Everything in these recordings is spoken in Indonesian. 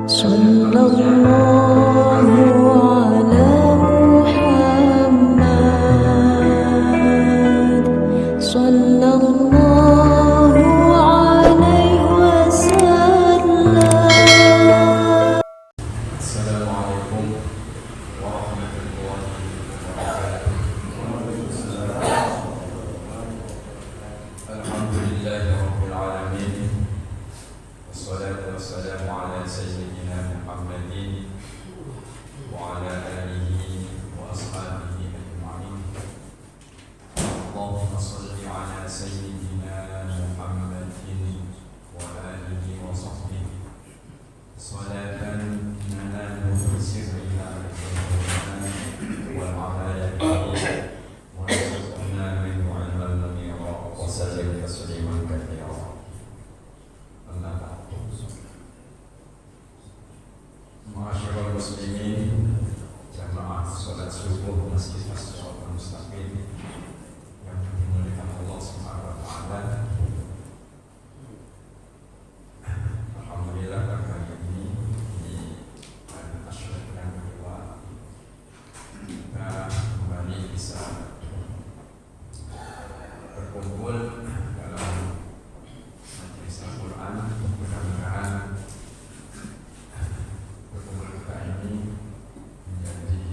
صلى الله على محمد صلى الله عليه وسلم. السلام عليكم ورحمة الله وبركاته. الحمد لله رب العالمين، والصلاة والسلام على سيدنا محمد وعلى آله وأصحابه أجمعين. اللهم صل على سيدنا محمد وآله وصحبه صلاة ننال بسرها والعبادة ورزقنا منه علما منيرا وسلم تسليما كثيرا. أما بعد، معاشر المسلمين، jamaah salat subuh Masjid As-Siratal Mustaqim yang dimuliakan Allah Subhanahu wa taala. Alhamdulillah kali ini di asyik yang kedua kita kembali bisa berkumpul dalam majelis Al-Quran. Mudah-mudahan berkumpul kita ini menjadi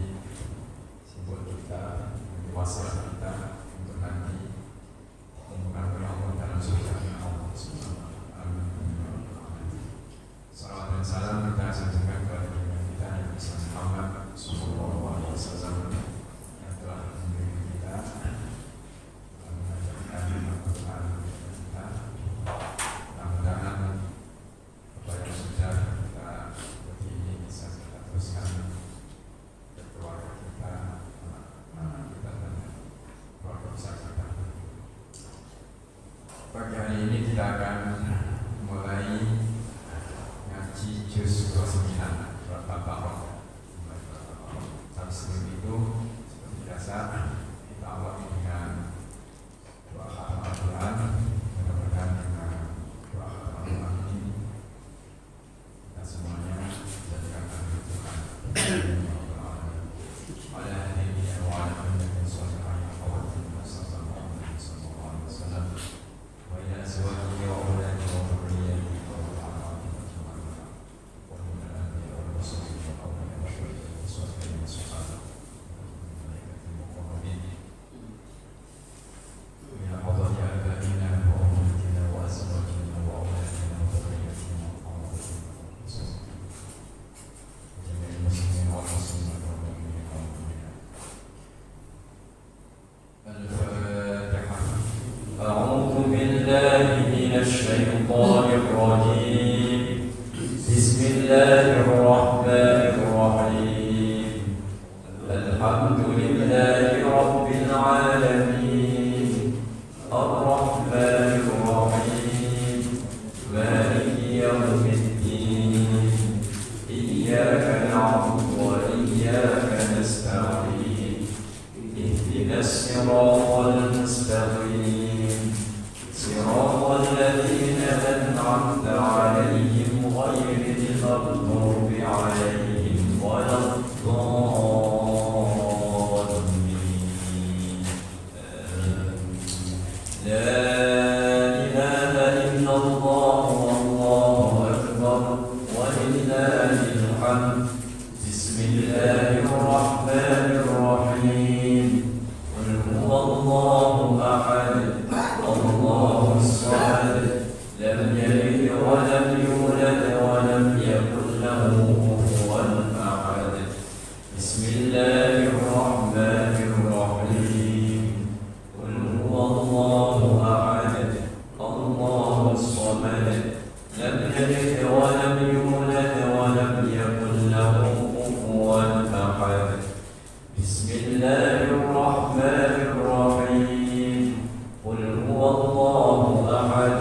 simbol kita, menjadi wasilah kita untuk nanti mengumpulkan Allah dalam surga Allah Subhanahu wa taala. Salawat dan salam kita sampaikan kepada kita Nabi Muhammad sallallahu alaihi wasallam yang telah membimbing kita, mengajarkan Al-Quran kita. Mudah-mudahan apa yang sudah kita ikuti ini bisa kita teruskan ke keluarga kita, anak-anak kita dan keluarga besar kita. Pagi hari ini kita akan mulai ngaji juz 29 surat Al-Baqarah. Tapi sebelum itu, seperti biasa, kita awali dengan doa khatam Al-Quran. Mudah-mudahan dengan doa khatam Al-Quran ini kita semuanya dijadikan ahli Tuhan. Ala hadhihi wa ala kulli salihah qawatin sallallahu alaihi wasallam wa ila azwajihi wa auladihi wa dhurriyyatihi wa أعوذ بالله من الشيطان الرجيم. بسم الله الرحمن الرحيم. الحمد لله رب العالمين، الرحمن الرحيم، مالك يوم الدين، إياك نعبد وإياك نستعين، اهدنا الصراط المستقيم، صراط الذين أنعمت عليهم غير المغضوب عليهم ولا الضالين. لا إله إلا الله والله أكبر ولله الحمد. بسم الله الرحمن الرحيم. قل هو الله أحد الله الصمد لم يلد ولم يولد ولم يكن له كفوا أحد. بسم الله الرحمن الرحيم. قل هو الله أحد الله الصمد لم يلد ولم يولد ولم يكن له كفوا أحد. بسم الله الرحمن الرحيم. قل هو الله أحد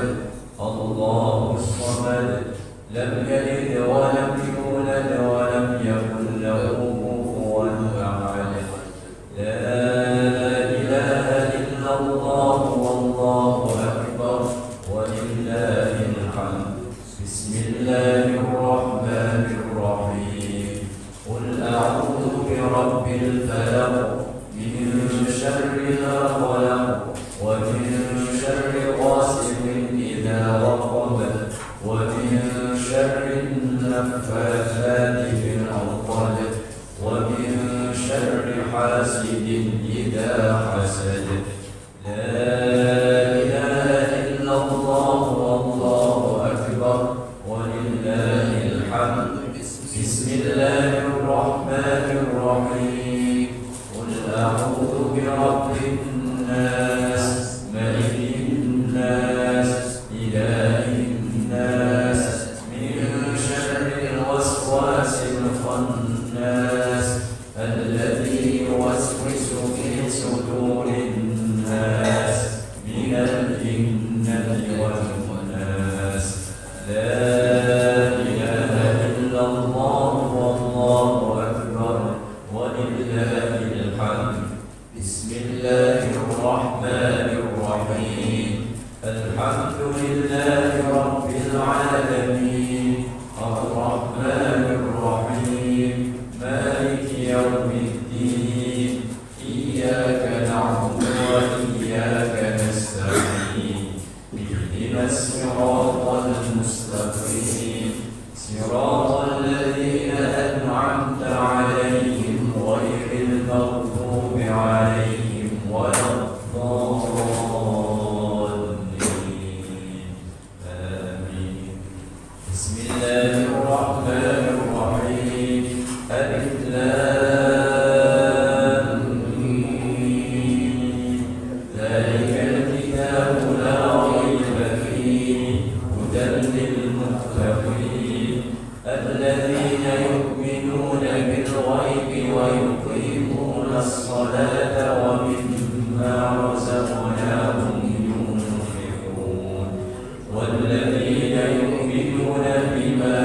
الله الصمد برب الفلق من شر ما خلق ومن شر غاسق إذا وقب ومن شر النفاثات في العقد ومن شر حاسد إذا حسد. لا إله إلا الله والله أكبر ولله الحمد. بسم الله الرحمن الرحيم. قل أعوذ برب الناس ملك الناس إله الناس من شر الوسواس الخناس الذي يوسوس في صدور الناس من الجنة والناس. لا إله إلا الله والله أكبر ولله الحمد. بسم الله الرحمن الرحيم. الحمد لله رب العالمين الرحمن الرحيم مالك يوم الدين إياك نعبد وإياك نستعين اهدنا الصراط المستقيم صراط الذين أنعمت عليهم غير المغضوب عليهم ولا الضالين آمين. بسم الله الرحمن الرحيم. ألف لام ميم. ذلك الكتاب لا ريب فيه هدى للمتقين الذين يؤمنون بالغيب ويقيمون الصلاة ومما رزقناهم ينفقون والذين يؤمنون بما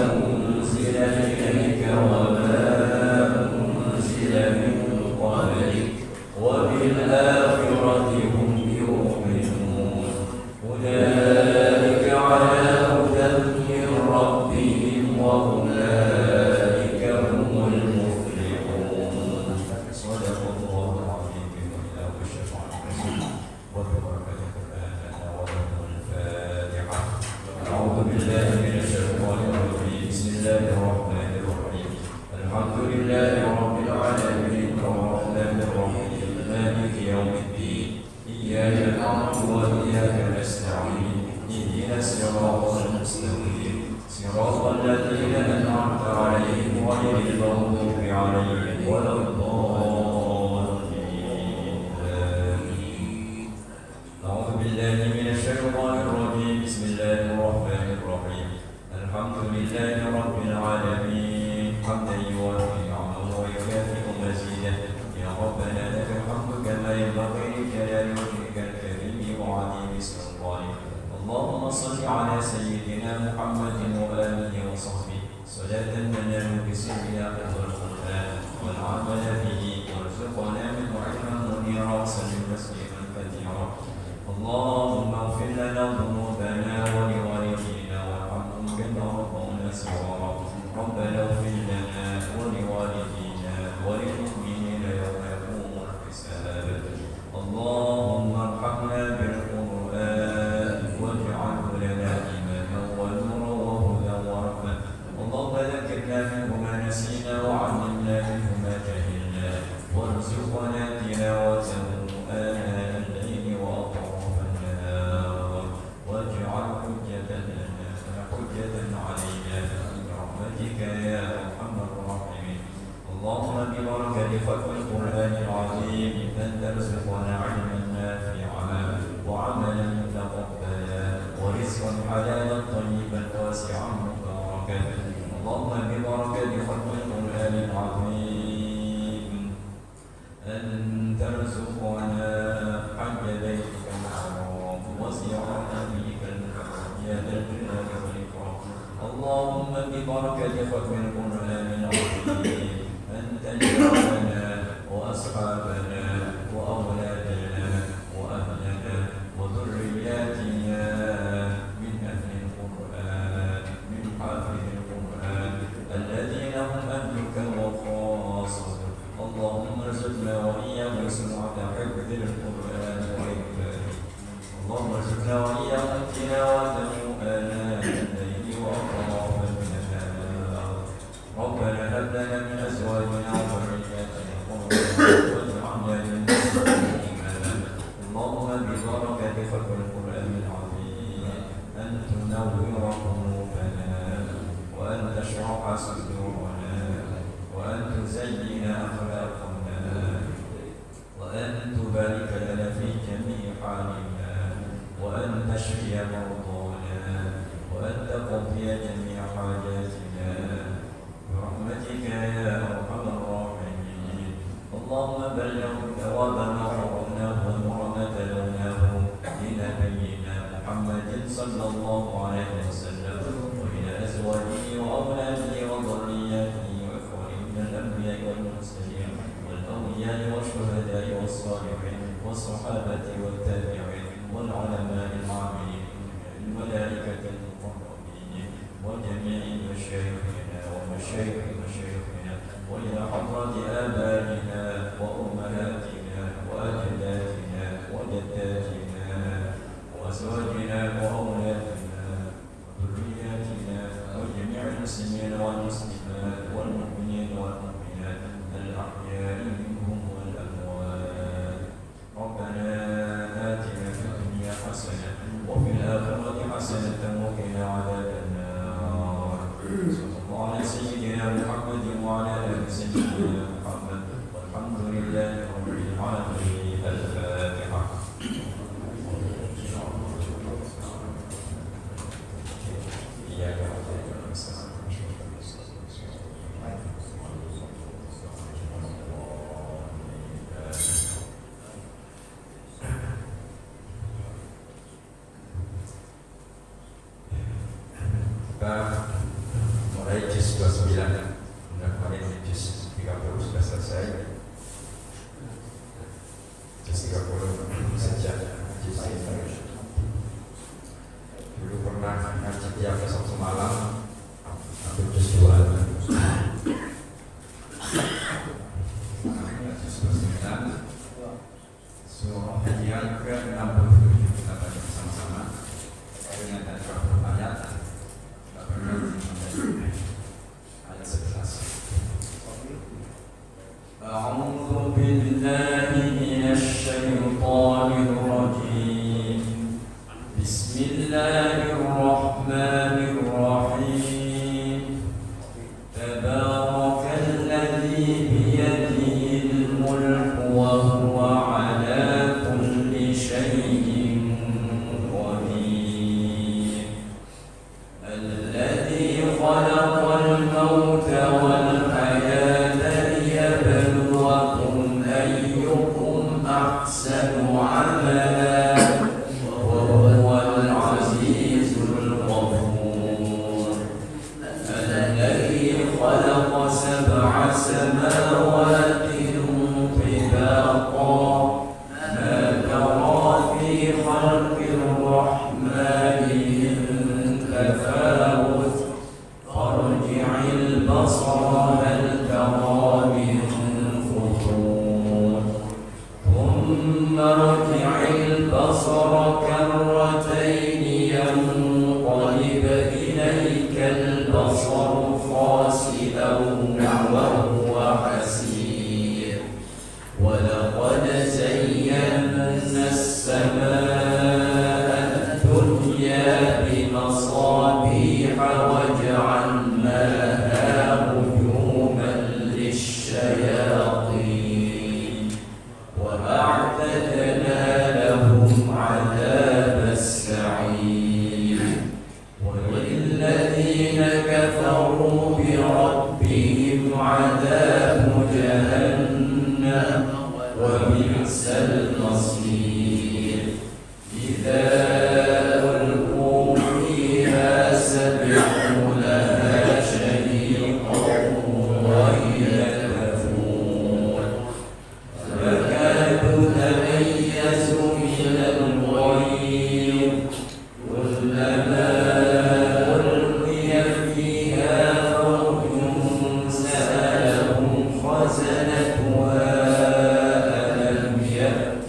أنزل إليك وما أنزل من قبلك وبالآخرة هم يؤمنون أولئك على هدى من ربهم وأولئك هم المفلحون. صدق الله العظيم وإله الشفاعة وبركة القرآن ولهم الفاتحة. أعوذ بالله من الشيطان الرجيم. بسم الله الرحمن الرحيم. الحمد لله رب العالمين الرحمن الرحيم مالك يوم الدين إياك نعبد وإياك نستعين اهدنا الصراط المستقيم صراط الذين أنعمت عليهم غير المغضوب عليهم ولا الضالين آمين. أعوذ بالله من الشيطان الرجيم. بسم الله الرحمن الرحيم. الحمد لله رب العالمين حمدا يوافي نعمه ويكافئ مزيده. يا ربنا لك الحمد كما ينبغي لجلال وجهك الكريم وعظيم سلطانك. اللهم صل على سيدنا محمد وآله وصحبه صلاة تنال بسرها حفظ القرآن والعمل به وارزقنا منه علما منيرا وسلم تسليما كثيرا. اللهم اغفر لنا ذنوبنا ولوالدينا وارحمهم كما ربونا صغارا. ربنا اغفر لنا ولوالدينا وللمؤمنين يوم يقوم الحساب. اللهم ارحمنا بالقرآن واجعله لنا إماما ونورا وهدى ورحمة. اللهم ذكرنا منه ما نسينا وعلمنا منه ما جهلنا وارزقنا تلاوته آناء الليل وأطراف النهار واجعل حجة لنا حجة علينا برحمتك يا أرحم الراحمين. اللهم ببركة ختم القرآن العظيم أن ترزقنا علما نافعا وعملا متقبلا ورزقا حلالا طيبا واسعا مباركا. اللهم ببركة ختم القرآن العظيم أن ترزقنا حج بيتك الحرام وزيارة نبيك المحرم يا ذا الجلال والإكرام. اللهم ببركة ختم القرآن العظيم أن تجعلنا وأصحابنا وأولادنا وأهلنا وذرياتنا من أهل القرآن من حافظ القرآن الذين هم أهلك وخاصتك لنا من أزواجنا وذرياتنا قرة واجعلنا للمتقين إماما اللهم ببركة ختم القرآن العظيم أن تنور قلوبنا وأن تشرح صدورنا وأن تزين أخلاقنا وأن تبارك لنا في جميع حالنا وأن تشفي مرضانا وأن تقضي جميع حاجاتنا برحمتك يا أرحم الراحمين اللهم بلغ ثواب ما قرأناه ونور تلوناه إلى نبينا محمد صلى الله عليه وسلم وإلى أزواجه وأولاده وذرياته وإخوانه من الأنبياء والمرسلين والأولياء والشهداء والصالحين والصحابة والتابعين والعلماء العاملين الملائكة المقربين وجميع مشايخنا ومشايخ مشايخنا وإلى حضرة آبائنا وأمهاتنا وأجدادنا وجداتنا وأزواجنا وأولادنا وذرياتنا وجميع المسلمين والمسلمات والمؤمنين والمؤمنات الأحياء منهم والأموات ربنا آتنا في الدنيا حسنة وفي الآخرة حسنة وقنا عذاب النار صلى الله على سيدنا محمد وعلى آل سيدنا محمد والحمد لله رب العالمين الفاتحة إياك نعبد ونستعين kita mulai juz 29 dan kemarin juz 30 sudah selesai. Juz 30 sejak juz ini dulu pernah ngaji tiap Sabtu malam sampai juz 2 juz 29 surah Al-Anbiya ke-67 kita baca bersama-sama dengan ada ayat ayat 11. A'udzu billahi minasy syaithanir rajim. Bismillahirrahmanirrahim. Tabarakalladzī biyadihil mulku wa huwa 'alā kulli syai'in qadir. خلق الموت والحياة ليبلوكم أيكم أحسن عملا وهو العزيز الغفور الذي خلق 7 سماوات طباقا ما ترى في خلق الرحمن من تفاوت ارجع البصر هل ترى من فطور ثم ارجع البصر كرتين ينقلب إليك البصر خاسئا وهو حسير ولقد زينا السماء الدنيا بمصابيح وجعلناها رجوما للشياطين وأعتدنا لهم عذاب السعير وللذين كفروا بربهم عذاب جهنم وبئس المصير إذا ألقوا فيها سمعوا لها شهيقا وهي تفور تكاد تميز من الغيظ كلما ألقي فيها فوج سألهم خزنتها ألم يأتكم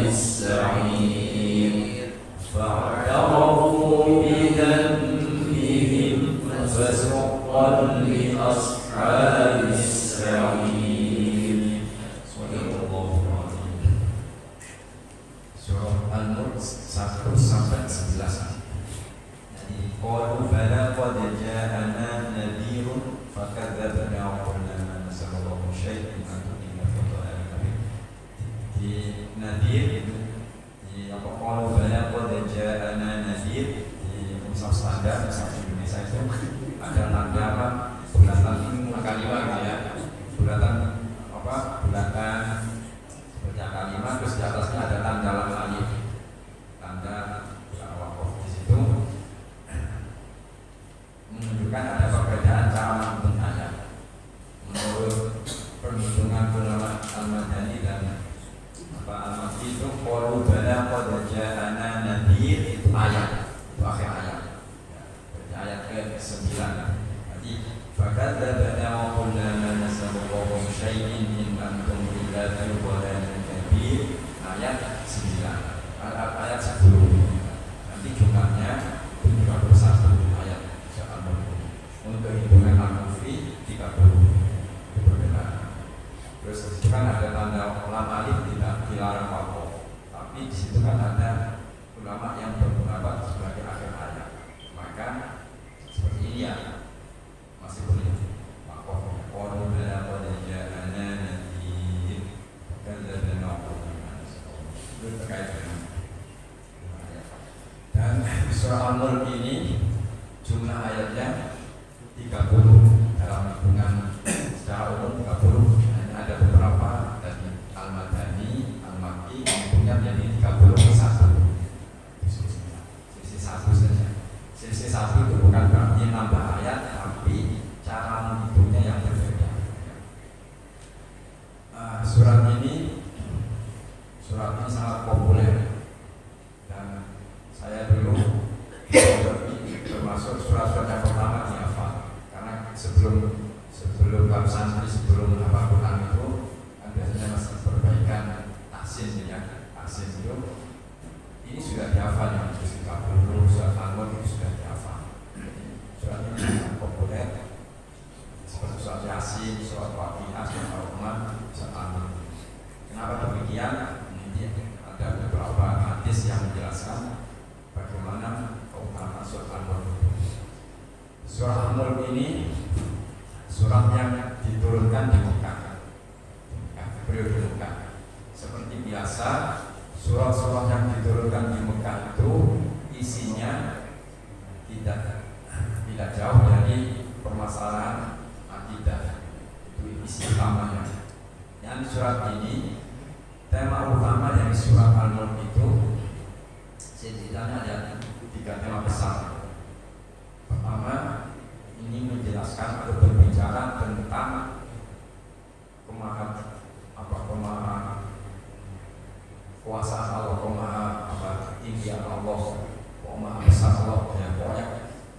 السعير فاعترفوا بذنبهم فسحقا لأصحاب السعير. Surah Al-Mulk 1-11. قالوا بلى قد جاءنا نذير فكذبنا وقلنا ما نزل الله شيء إن أنتم إلا في ضلال مبين. Di Nadir itu di apa qalu bala qad ja'ana nadir di mushaf standar mushaf Indonesia itu ada tanda apa bulatan kalimat ya, bulatan apa bulatan seperti kalimat, terus di atasnya ada tanda lam alif, tanda wakaf. Di situ menunjukkan ada perbedaan cara menghitung ayat menurut perhitungan ulama Al-Madani dan Al-Makki. Itu qalu bala qad ja'ana nadhir, itu ayat, itu akhir ayat ya, berarti ayat ke-9. Jadi fakadzabna wa qulna ma nasallallahu syai'in in antum illa fi dhalalin kabir, ayat 9. Ayat 10 nanti jumlahnya 31 ayat. Untuk hitungan al-Kufi 30 itu berbeda. Terus di situ kan ada tanda lam alif tidak dilarang wakaf, tapi di situ kan ada ulama yang berpendapat sebagai akhir ayat. Maka seperti ini ya masih boleh wakaf. Qalu bala qad ja'ana nadhir fakadzabna wa qulna itu terkait dengan ayat. Dan surah Al-Mulk ini jumlah ayatnya 30 dalam hitungan secara umum 30. Hanya ada beberapa dari Al-Madani, Al-Makki punya menjadi 31. Sisi 1 saja. Sisi 1 itu bukan berarti nambah ayat, tapi cara menghitungnya yang berbeda. Surat ini sangat populer dan saya dulu termasuk surat-surat yang pertama dihafal. Sebelum bab santri, sebelum hafal Quran itu kan biasanya masih perbaikan tahsin ya, tahsin itu ini sudah dihafal yang 30 surat Al-Mulk itu sudah dihafal. Surat ini sangat populer seperti surat Yasin, surat Waqiah, surat Ar-Rahman, surat Al-Mulk. Kenapa demikian? Ini ada beberapa hadis yang menjelaskan bagaimana keutamaan surat Al-Mulk. Surah Al-Mulk ini surat yang diturunkan di Mekah, periode Mekah. Seperti biasa, surat-surat yang diturunkan di Mekah itu isinya tidak jauh dari permasalahan akidah. Itu isi utamanya. Yang surat ini, tema utama dari surat Al-Mulk itu setidaknya ada 3 tema besar. Pertama, ini menjelaskan atau berbicara tentang kekuasaan Allah, ketinggian Allah, maha besar Allah, ya pokoknya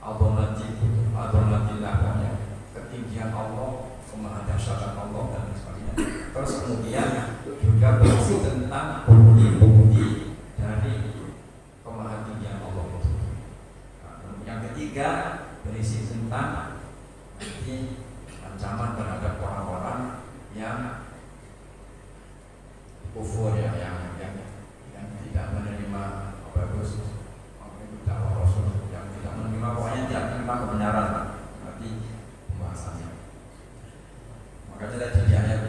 Al-Donatillah, pokoknya ketinggian Allah, maha dahsyatan Allah dan sebagainya. Terus kemudian juga berisi tentang bukti-bukti dari kemahatinggian Allah itu. Yang ketiga berisi tentang ancaman terhadap orang-orang yang kufur ya, yang tidak menerima dakwah Rasul, yang tidak menerima, pokoknya tidak menerima kebenaran. Berarti pembahasannya. Makanya tadi di ayat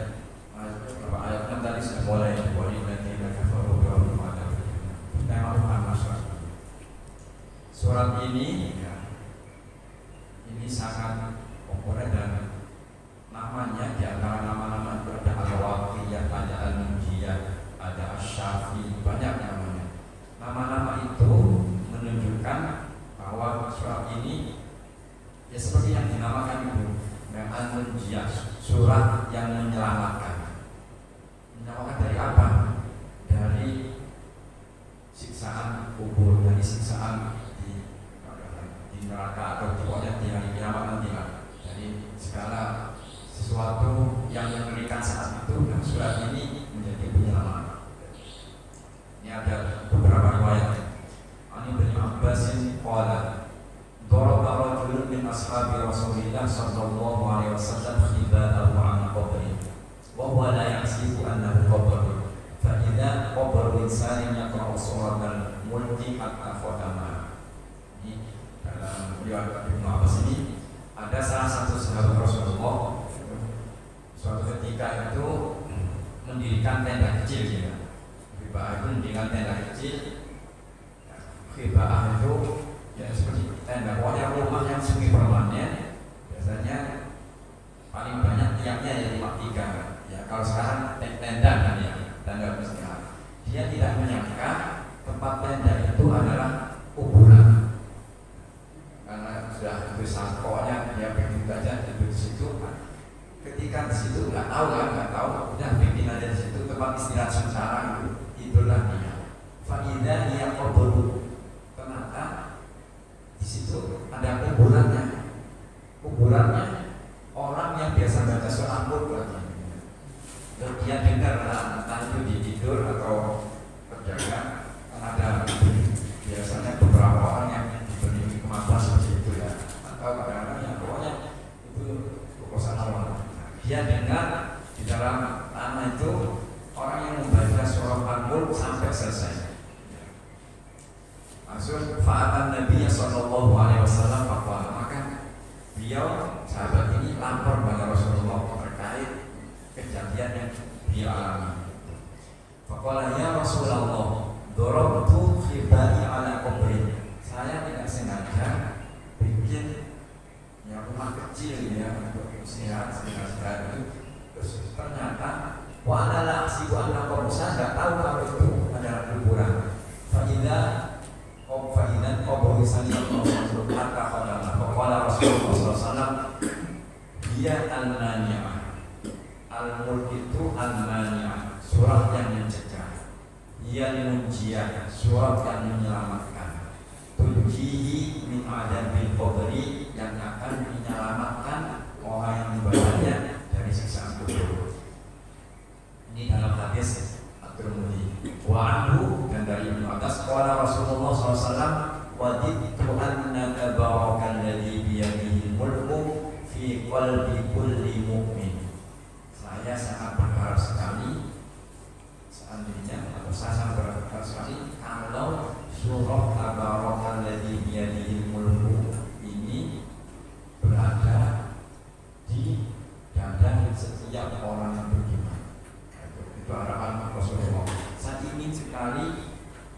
beberapa ayat yang tadi sudah mulai tema utama surat ini ya, ini sangat populer dan namanya di antara nama-nama itu ada Al-Waqiyah, ada Al-Munjiyah, ada Asy-Syafi, banyak namanya. Nama-nama itu menunjukkan bahwa surat ini ya seperti yang dinamakan itu Al-Munjiyah, surat yang menyelamatkan. Menyelamatkan dari apa? Dari siksaan kubur, dari siksaan di neraka atau pokoknya di hari kiamat nanti lah. Jadi segala sesuatu yang mengerikan saat itu, dan surat ini menjadi penyelamat. ashabi Rasulillah sallallahu alaihi wasallam khiba'ahu an qabri wa huwa la yahsibu annahu qabr fa idza qabru insanin yaqra'u suratal mulki hatta khatama. Ini dalam riwayat Ibnu Abbas ini ada salah satu sahabat Rasulullah suatu ketika itu mendirikan tenda kecil ya. Khiba'ah itu mendirikan tenda kecil. Khiba'ah itu ya seperti tenda, pokoknya rumah yang semi permanen. Biasanya paling banyak tiapnya ya 5 ya. Kalau sekarang tenda kan ya, tenda istirahat. Dia tidak menyangka tempat tenda itu adalah kuburan, karena sudah itu sangkonya dia bikin aja di situ. Ketika di situ nggak tahu, udah bikin aja di situ tempat istirahat sementara itu, itulah dia. Faidah dia kubur, ternyata di situ ada kuburannya orang yang biasa baca surah Al-Mulk lagi. Terus dia dengar entah itu di tidur atau terjaga, ada biasanya beberapa orang yang diberi kemampuan seperti itu ya, atau kadang-kadang yang pokoknya itu kekuasaan Allah. Dia dengar di dalam tanah itu orang yang membaca surah Al-Mulk sampai selesai. Langsung fa'atan Nabi sallallahu alaihi wasallam faqala, maka beliau sahabat ini lapor kepada Rasulullah terkait kejadian yang dia alami. Faqala ya Rasulullah, darabtu khibai ala qabri. Saya tidak sengaja bikin ya rumah kecil ya untuk istirahat itu. Terus ternyata wa ana la asibu anna qabr, saya enggak tahu kalau itu adalah kuburan. Fa'idan qabru sallallahu alaihi wasallam hatta qadama. Faqala Rasulullah sallallahu alaihi wasallam, dia al-mani'ah. Al-Mulk itu al-mani'ah, surat yang mencegah. Ia munjiyah, surat yang menyelamatkan. Tunjihi min adabil qabri, yang akan menyelamatkan orang yang membacanya dari siksaan kubur. Ini dalam hadis At-Tirmidzi. Wa anhu, dan dari Ibnu Abbas, qala Rasulullah SAW, wadidtu anna tabarakal ladzi biyadihi mulku fi qalbi kulli mu'min. Saya sangat berharap sekali, seandainya atau saya sangat berharap sekali kalau surah tabarakal ladzi biyadihi mulku ini berada di dada setiap orang yang beriman. Itu harapan Rasulullah. Saya ingin sekali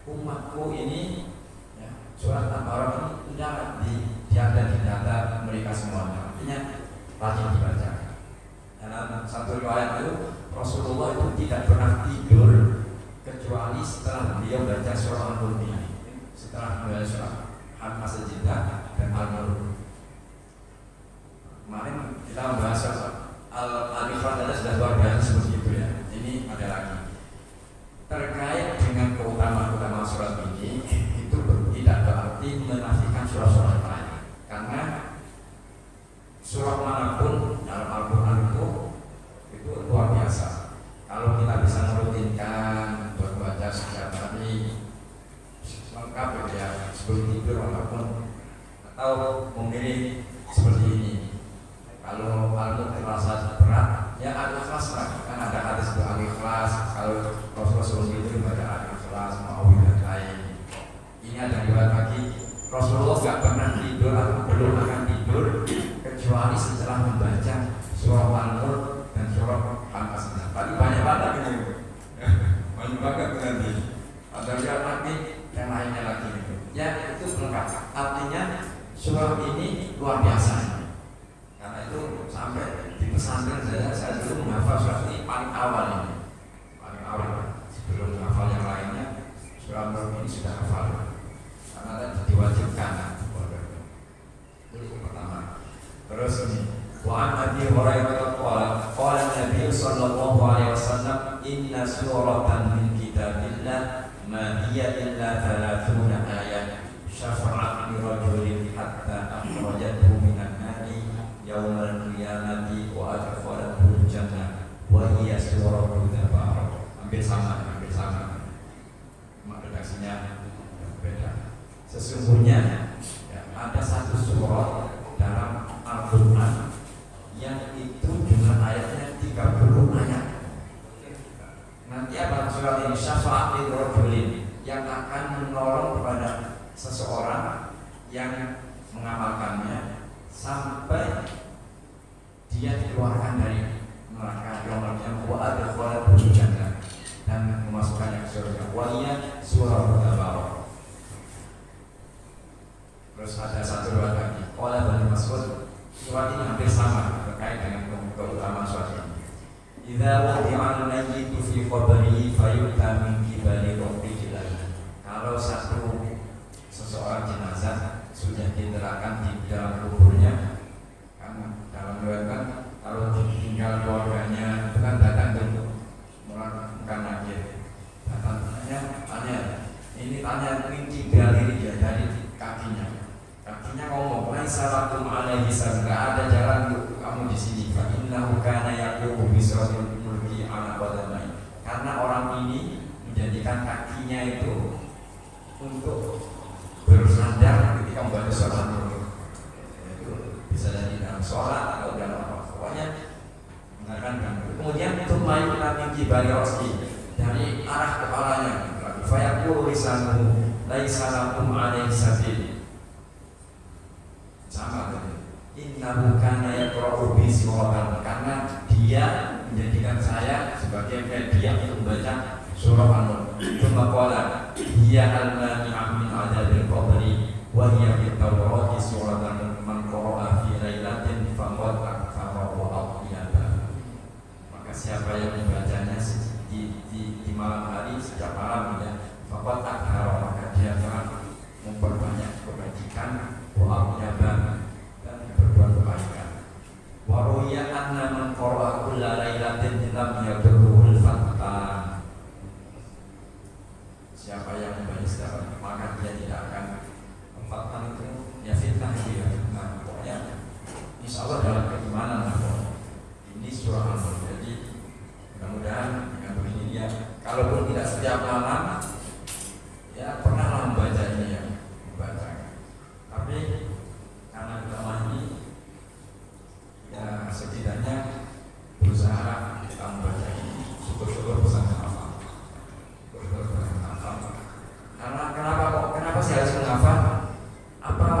umatku ini ya, surat Al-Baqarah ini ada di data mereka semuanya. Artinya rajin dibaca. Dalam satu riwayat itu Rasulullah itu tidak pernah tidur kecuali setelah beliau baca surah Al-Mulk ini. Setelah membaca surah Al-Sajdah dan Al-Mulk. Kemarin kita membahas Al-Ikhlas sudah luar biasa seperti itu ya. Ini ada lagi terkait dengan keutamaan surat ini, itu tidak berarti menafikan surah-surah lain, karena surah manapun dalam Al-Quran itu luar biasa. Kalau kita bisa merutinkan buat baca setiap hari lengkap ya, sebelum tidur ataupun atau memilih seperti ini. Kalau Al-Mulk terasa berat, ya Al-Ikhlas lah, kan ada hadis itu Al-Ikhlas. Kalau Rasulullah itu baca Al-Ikhlas, Ma'awiyah dan lain. Ini ada riwayat lagi, Rasulullah gak pernah tidur atau belum akan tidur kecuali setelah membaca surah Al-Mulk dan surah Al-Sajdah. Tadi banyak banget ini, banyak banget nanti. Ada riwayat lagi yang lainnya lagi itu. Ya itu lengkap. Artinya surah ini luar biasa. Karena itu sampai di pesantren saya dulu menghafal surat ini paling awal ini, paling awal sebelum menghafal yang lainnya. Surah Al-Mulk ini sudah hafal karena tadi diwajibkan. Itu pertama. Terus ini wa an Abi Hurairah qala Nabi sallallahu alaihi wasallam, inna suratan min kitabillah ma hiya illa 30 ayat syafa'at li rajulin hatta akhrajathu minan nari yaumal qiyamati wa adkhalathu jannah wa hiya suratul tabarak. Hampir sama. Cuma redaksinya berbeda. Sesungguhnya ya, ada satu surat dalam surat ini syafaat lirrajulin yang akan menolong kepada seseorang yang mengamalkannya sampai dia dikeluarkan dari neraka yang wa adkhalahu jannah dan memasukkannya ke surga. Waliya surah Al-Baqarah. Terus ada satu riwayat lagi. Qala Ibnu Mas'ud, surat ini hampir sama terkait dengan keutamaan surat ini. Idza wudi'al mayyitu fi qabrihi fayu'ta min qibali rabbihi. Kalau seseorang jenazah sudah diletakkan di dalam kuburnya, kan dalam riwayat kan kalau ditinggal keluarganya itu kan datang dulu bukan lagi tanya min qibali dia dari kakinya ngomong laisa lakum alaihi salam, enggak ada jalan untuk kamu di sini. Fa innahu kana yaqumu bi siratil mulki ala qadamai. Karena orang ini menjadikan kakinya itu untuk bersandar ketika membaca sholat. Itu bisa jadi dalam sholat atau dalam apa. Pokoknya mengatakan. Kemudian itu main tinggi bari roski dari arah kepalanya. Fa yaqulu lisanuhu laisa lakum alaihi sabil. Sama tadi. Innahu kana yaqra'u bi suratan, karena dia menjadikan saya sebagai media untuk membaca surah An-Nur. Cuma qala hiya al-mani'ah min adabil qabri wa hiya fi tawrati suratan man qara'a fi lailatin faqad akthara wa aqyaba. Maka siapa yang membacanya di malam hari setiap malam ya faqad akthara, maka dia telah memperbanyak kebajikan wa aqyaba dan berbuat kebaikan. Wa ruya anna man qara'a kulla lailatin lam yadurruhul fatah. Siapa yang membaca setiap hari maka dia tidak akan fatah itu ya fitnah dia. Nah, pokoknya insya Allah dalam keimanan ini surah An-Nur. Jadi mudah-mudahan dengan begini ya, kalaupun tidak setiap malam ya pernahlah membaca ini ya, membaca. Tapi karena kita ini ya setidaknya berusaha kita membaca ini. Syukur-syukur pesan apa? Syukur-syukur pesan apa? Karena kenapa sih harus menghafal? Apa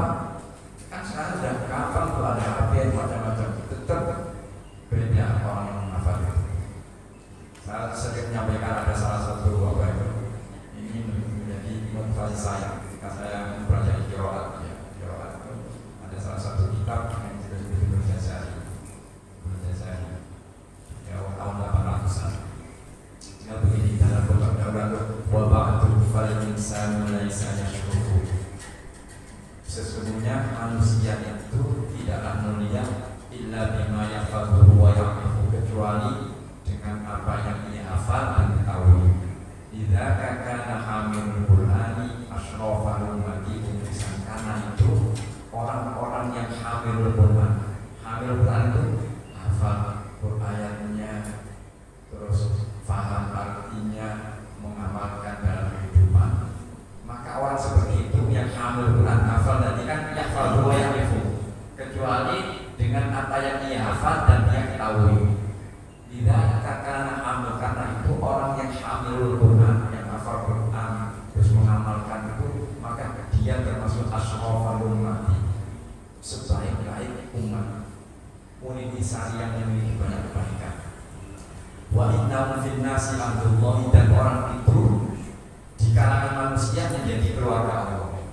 kan sekarang sudah menghafal tuh ada HP macam-macam, tetap beda orang yang menghafal itu. Saya sering menyampaikan ada salah satu apa itu ini menjadi motivasi saya ketika saya mempelajari qiraat ya. Qiraat itu ada salah satu kitab yang disebut Al-Jazari ya tahun 800-an. Dia begini dalam bab wa ba'du fal insanu laisa yashkuru. Sesungguhnya manusia itu tidaklah mulia illa bima yahfazuhu wa ya'rifu, kecuali dengan apa yang ia hafal dan ketahui. Idza kana hamilul Qur'ani asyrafal ummati, karena itu orang-orang yang hamilul Qur'an. Hamilul Qur'an itu hafal ayatnya, terus faham artinya, mengamalkan dalam kehidupan. Maka orang seperti itu yang hamilul Qur'an, hafal tadi kan yahfal wa ya'rifu, kecuali dengan apa yang ia hafal dan dia ketahui. Tidak karena hamil, karena itu orang yang hamilul Quran, yang hafal Quran terus mengamalkan itu, maka dia termasuk asyrafal ummati, sebaik-baik umat, unisari yang memiliki banyak kebaikan. Wa inna fil nasi abdullahi, dan orang itu di kalangan manusia menjadi keluarga Allah.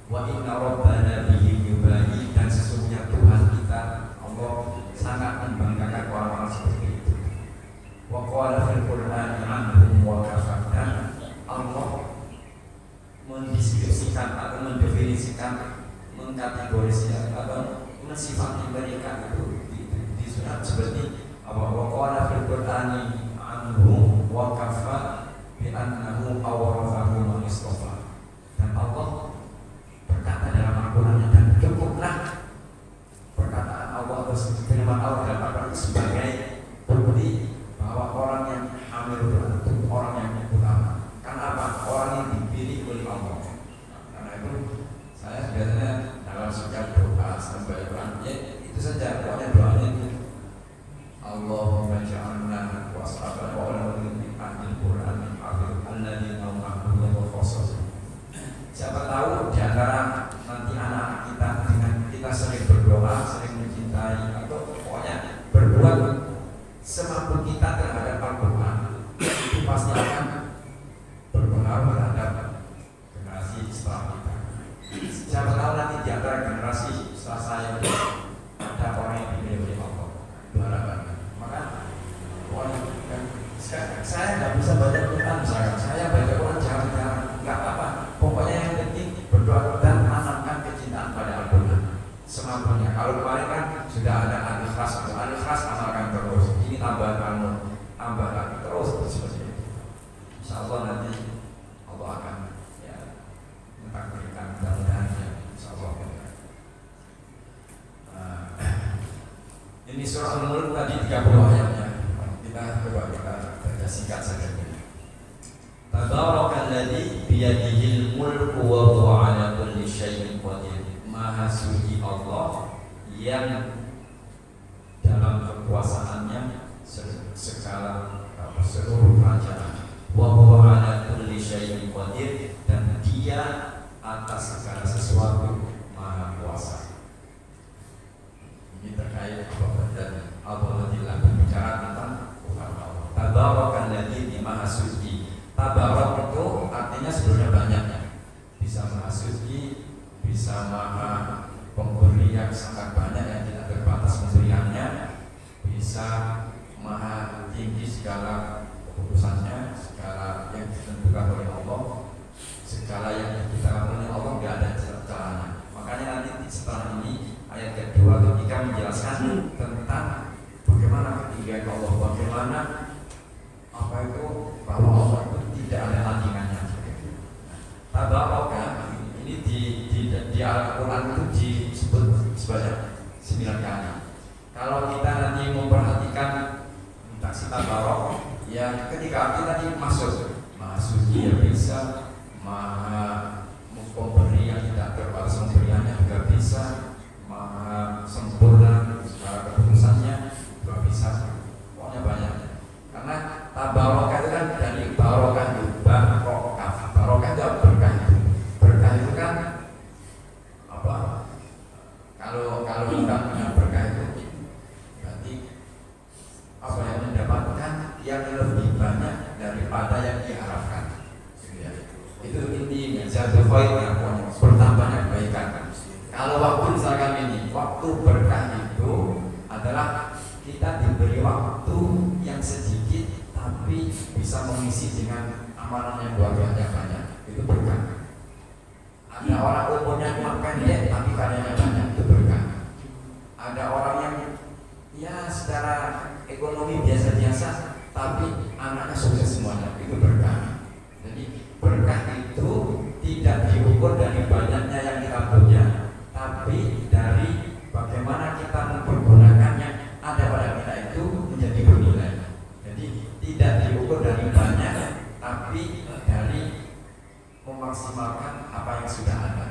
Wa inna rabbana bihi yubahi, dan sesungguhnya Tuhan kita Allah sangat membanggakan orang-orang seperti itu. Wa qala fil Qur'ani anhum wa kafatan, Allah mendeskripsikan atau mendefinisikan, mengkategorisikan atau mensifati mereka itu di surat seperti wa qala fil Qur'ani anhum wa kafa bi annahu awrathahu man istafa. Dan Allah berkata dalam Al-Qur'an, dan cukuplah perkataan Allah atau firman Allah dalam Al-Qur'an sebagai bukti bahwa orang yang hamil itu orang yang utama. Karena apa? Orang yang dipilih oleh Allah. Karena itu saya biasanya dalam setiap doa sampai Quran ya itu saja, pokoknya doanya itu generasi setelah saya ada orang yang dipilih oleh Allah. Itu harapannya. Maka saya nggak bisa baca Quran misalkan, saya baca Quran jarang-jarang, nggak apa-apa. Pokoknya yang penting berdoa dan tanamkan kecintaan pada Al-Quran semampunya. Kalau kemarin kan sudah ada Al-Ikhlas, amalkan terus. Ini tambah lagi terus seperti itu. Insya Allah nanti Allah akan mentakdirkan mudah-mudahan ya. Insya Allah. Ini surah Al-Mulk tadi 30 ayatnya. Kita baca singkat saja. Tabarakalladzi biyadihil mulku wa huwa ala kulli syai'in qadir. Maha suci Allah yang dalam kekuasaannya segala seluruh kerajaan. Wa huwa ala kulli syai'in qadir, dan Dia atas segala sesuatu maha kuasa. Ini terkait dan Al-Fatihah berbicara tentang Allah. Tabarakalladzi di maha suci. Tabarak itu artinya sebenarnya banyaknya. Bisa maha suci, bisa maha pemberi yang sangat banyak yang tidak terbatas pemberiannya, bisa maha tinggi segala keputusannya, segala yang ditentukan oleh Allah, segala yang ditentukan oleh Allah tidak ada caranya. Makanya nanti setelah ini ayat kedua ketika menjelaskan tentang bagaimana ketinggian Allah, bagaimana apa itu bahwa Allah itu tidak ada tandingannya. Tabaraka ini di Al-Quran itu disebut sebanyak 9 kali. Kalau kita nanti memperhatikan taksi tabarok, ya ketika kita nanti masuk maha suci yang bisa, maha pemberi yang tidak terbatas pemberiannya juga bisa, maha sempurna secara keputusannya juga bisa, pokoknya banyak. Karena tabarok itu kan dari barokah itu, barokah itu berkah itu. Berkah itu kan apa? Kalau kita punya berkah itu berarti apa yang mendapatkan yang lebih banyak daripada yang diharapkan. Itu intinya jatuh khairnya, bertambahnya kebaikan. Kalau waktu misalkan ini, waktu berkah itu adalah kita diberi waktu yang sedikit tapi bisa mengisi dengan amalan yang luar biasa banyak. Itu berkah. Ada orang umurnya cuma pendek tapi karyanya banyak, itu berkah. Ada orang yang ya secara ekonomi biasa-biasa tapi anaknya sukses semuanya, itu berkah. Jadi berkah itu tidak diukur dari banyaknya yang kita punya, tapi dari bagaimana kita mempergunakannya ada pada kita itu menjadi bernilai. Jadi tidak diukur dari banyak, tapi dari memaksimalkan apa yang sudah ada.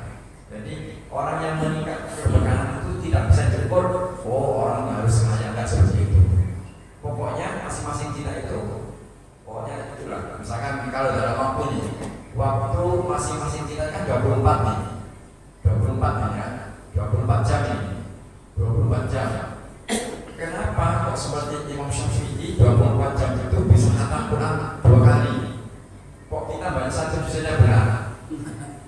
Jadi orang yang meningkat keberkahan itu tidak bisa diukur. Oh, orang harus kaya, enggak seperti itu. Pokoknya masing-masing kita itu, pokoknya itulah. Misalkan kalau dalam waktu ini, waktu masing-masing kita kan 24 nih, 24 nih ya, 24 jam ini, 24 jam. Kenapa kok seperti Imam Syafi'i 24 jam itu bisa khatam Quran 2 kali? Kok kita baca satu saja berat?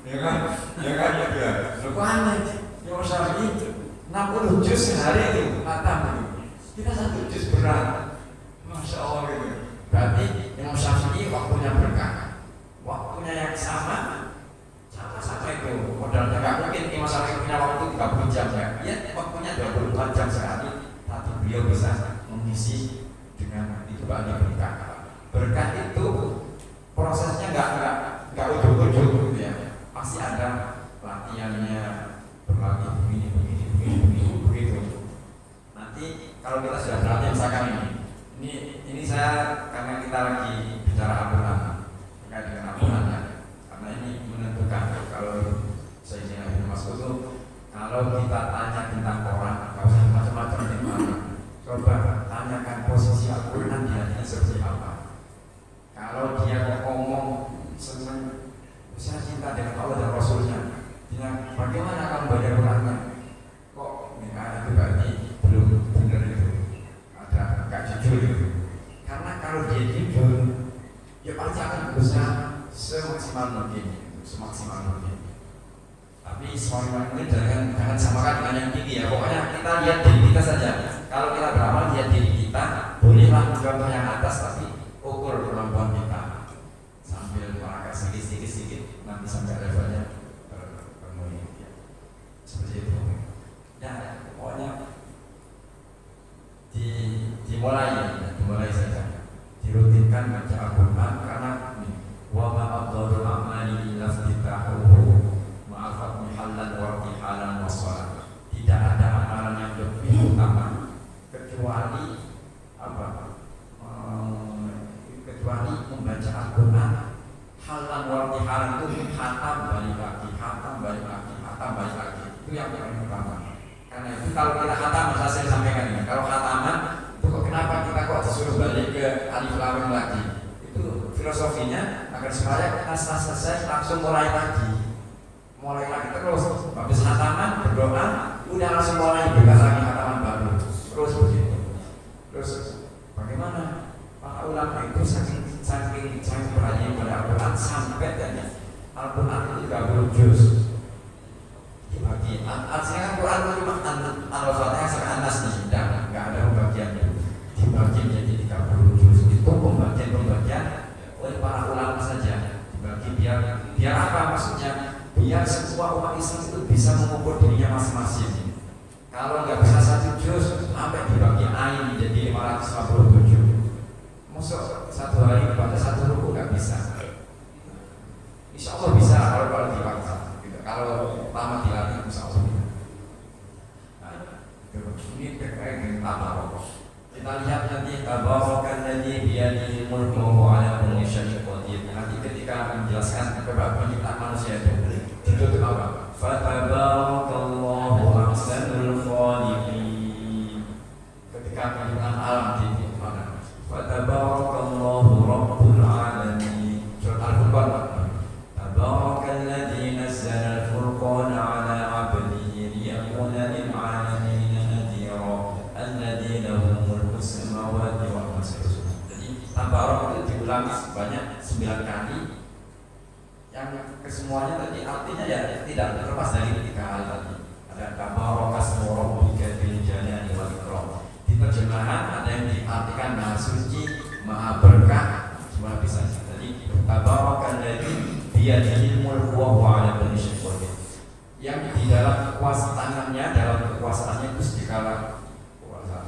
Ya kan? Ya kan? Ya. Loh kok aneh? Imam Syafi'i 60 juz sehari itu khatam itu. Kita 1 juz berat. Masya Allah gitu. Berarti Imam Syafi'i waktunya berkah. Waktunya yang sama itu. Modalnya nggak mungkin Imam Syafi'i punya waktu 30 jam ya. Iya, waktunya 24 jam sehari. Tapi beliau bisa mengisi dengan itu banyak berkah. Berkah itu prosesnya nggak ujung-ujung gitu ya. Pasti ada latihannya, berlatih begini begitu. Nanti kalau kita sudah berlatih misalkan ini saya karena kita lagi bicara Al-Quran terkait dengan Al-Quran ya. Karena ini menentukan kalau saya ingin masuk itu kalau kita tanya tentang orang nggak usah macam-macam gimana. Coba tanyakan posisi Al-Quran di hatinya seperti apa. Kalau dia ngomong senang, saya cinta dengan Allah dan Rasulnya, dia bagaimana kamu baca Qurannya? Kok itu berarti belum benar itu, ada nggak jujur itu. Karena kalau dia jujur, dia pasti akan berusaha semaksimal mungkin. Tapi semua ini jangan samakan dengan yang tinggi ya. Pokoknya kita lihat diri kita saja. Kalau kita beramal lihat diri kita, bolehlah contoh yang atas, tapi ukur kemampuan kita sambil merangkak sedikit nanti sampai levelnya terpenuhi. Seperti itu. Ya, pokoknya dimulai saja. Dirutinkan baca Al-Quran karena wa ma afdhalul a'mali illa iftitahuhu ma'afat mihallan wa irtihalan wa shalat. Tidak ada amalan yang lebih utama kecuali kecuali membaca Al-Quran. Halan wa irtihalan itu khatam balik lagi, itu yang paling utama. Karena itu kalau kita khatam, saya sampaikan ini, kalau khataman itu kenapa kita kok disuruh balik ke alif lam lagi? Itu filosofinya agar supaya kita setelah selesai langsung mulai lagi terus. Habis khataman berdoa, udah langsung mulai bebas lagi khataman baru. Terus begitu. Terus bagaimana? Para ulama itu saking berani pada Al-Quran sampai tadi Al-Quran itu 30 juz. Dibagi. Artinya kan Quran itu cuma Al-Fatihah sampai An-Nas nih, nggak ada pembagiannya. Dibagi menjadi 30 juz. Itu pembagian oleh para ulama saja. Dibagi biar apa maksudnya? Biar semua umat Islam itu bisa mengukur dirinya masing-masing. Kalau nggak bisa 1 juz, sampai dibagi ain menjadi 557. Masuk satu hari pada 1 ruku nggak bisa. Insya Allah bisa kalau dipaksa. Kalau lama dilatih insya Allah bisa. Ini terkait dengan tabarok. Kita lihat nanti tabarakalladzi biyadihi mulku wa huwa ala kulli syai'in qadir. Nanti ketika menjelaskan beberapa penciptaan manusia itu ditutup apa? Fatabarakallahu ahsanul khaliqin. Ketika penciptaan alam di mana? Fatabarakallahu rabbul alamin. Surat Al-Furqan. Tabarakalladzi nazzala al-furqana 'ala 'abdihi liyakuna lil 'alamin nadhira alladzi lahu mulku samawati wal ardi. Jadi tabarak itu diulangi sebanyak 9 kali. Yang kesemuanya tadi artinya ya tidak terlepas dari 3 hal tadi. Ada tabarakasmu rabbika bil jalali wal ikram. Di terjemahan ada yang diartikan maha suci, maha berkah, semua bisa. Jadi tabarakalladzi biyadihi mulku wa huwa ala kulli syai'in qadir. Yang di dalam kekuasaannya, dalam kekuasaannya itu segala kuasa,